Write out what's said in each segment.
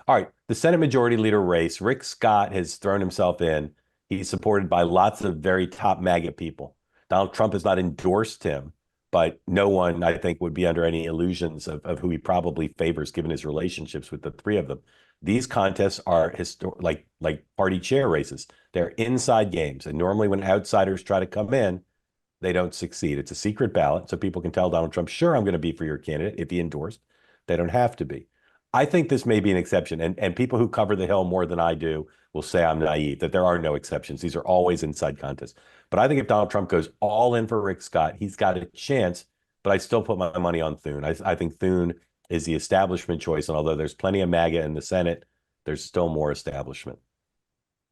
All right, the Senate Majority Leader race, Rick Scott has thrown himself in. He's supported by lots of very top MAGA people. Donald Trump has not endorsed him, but no one, I think, would be under any illusions of who he probably favors given his relationships with the three of them. These contests are like party chair races. They're inside games. And normally when outsiders try to come in, they don't succeed. It's a secret ballot, so people can tell Donald Trump, sure, I'm going to be for your candidate if he endorsed. They don't have to be. I think this may be an exception. And people who cover the Hill more than I do will say I'm naive, that there are no exceptions. These are always inside contests. But I think if Donald Trump goes all in for Rick Scott, he's got a chance. But I still put my money on Thune. I think Thune is the establishment choice. And although there's plenty of MAGA in the Senate, there's still more establishment.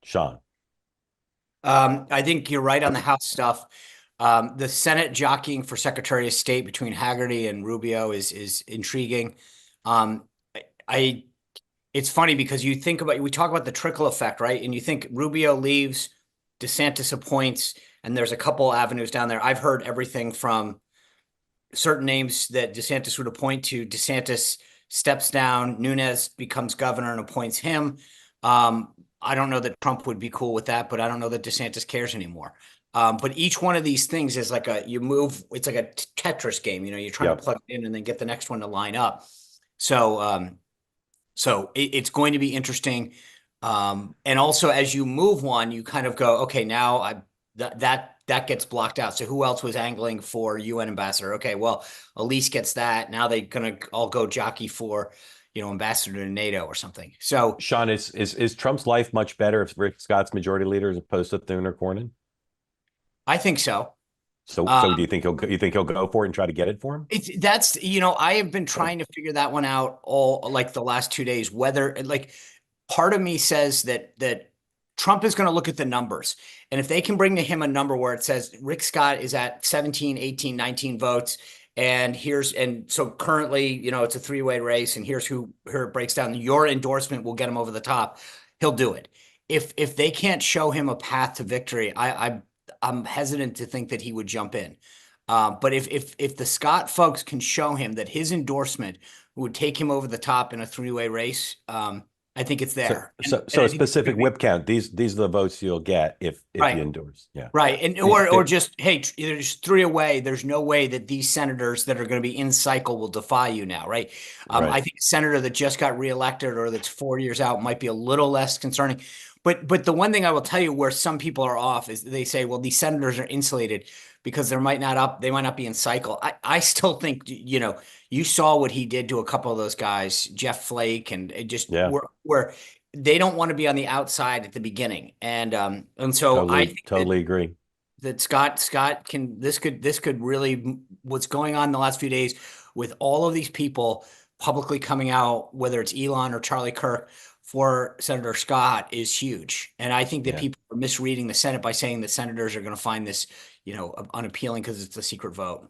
Sean. I think you're right on the House stuff. The Senate jockeying for Secretary of State between Haggerty and Rubio is intriguing. Um, I it's funny because we talk about the trickle effect, right? And you think Rubio leaves, DeSantis appoints, and there's a couple avenues down there. I've heard everything from certain names that DeSantis would appoint to DeSantis steps down, Nunes becomes governor and appoints him. I don't know that Trump would be cool with that, but I don't know that DeSantis cares anymore. But each one of these things is like it's like a Tetris game. You're trying to Yep. plug it in and then get the next one to line up. So it's going to be interesting. And also as you move one, you kind of go, okay, now that gets blocked out. So who else was angling for UN ambassador? Okay, well, Elise gets that. Now they're gonna all go jockey for, ambassador to NATO or something. So Sean, is Trump's life much better if Rick Scott's majority leader as opposed to Thune or Cornyn? I think so. So do you think he'll go for it and try to get it for him? I have been trying to figure that one out all like the last 2 days, whether like part of me says that Trump is going to look at the numbers. And if they can bring to him a number where it says Rick Scott is at 17, 18, 19 votes, and so currently, it's a three-way race, and here's who here it breaks down. Your endorsement will get him over the top. He'll do it. If they can't show him a path to victory, I'm hesitant to think that he would jump in. But if the Scott folks can show him that his endorsement would take him over the top in a three-way race, I think it's So there. so And so I a think it's specific gonna be whip count. These are the votes you'll get if you right, endorse. Yeah. right. And The- or the- just, hey, there's three away. There's no way that these senators that are going to be in cycle will defy you now, right? right. I think a senator that just got reelected or that's 4 years out might be a little less concerning. But the one thing I will tell you where some people are off is they say, well, these senators are insulated because they might not be in cycle. I still think, you saw what he did to a couple of those guys, Jeff Flake, and it just Yeah. where they don't want to be on the outside at the beginning. And so I Totally, think totally agree. that Scott can this could really what's going on in the last few days with all of these people publicly coming out, whether it's Elon or Charlie Kirk for Senator Scott is huge. And I think that Yeah. people are misreading the Senate by saying that senators are going to find this, unappealing because it's a secret vote.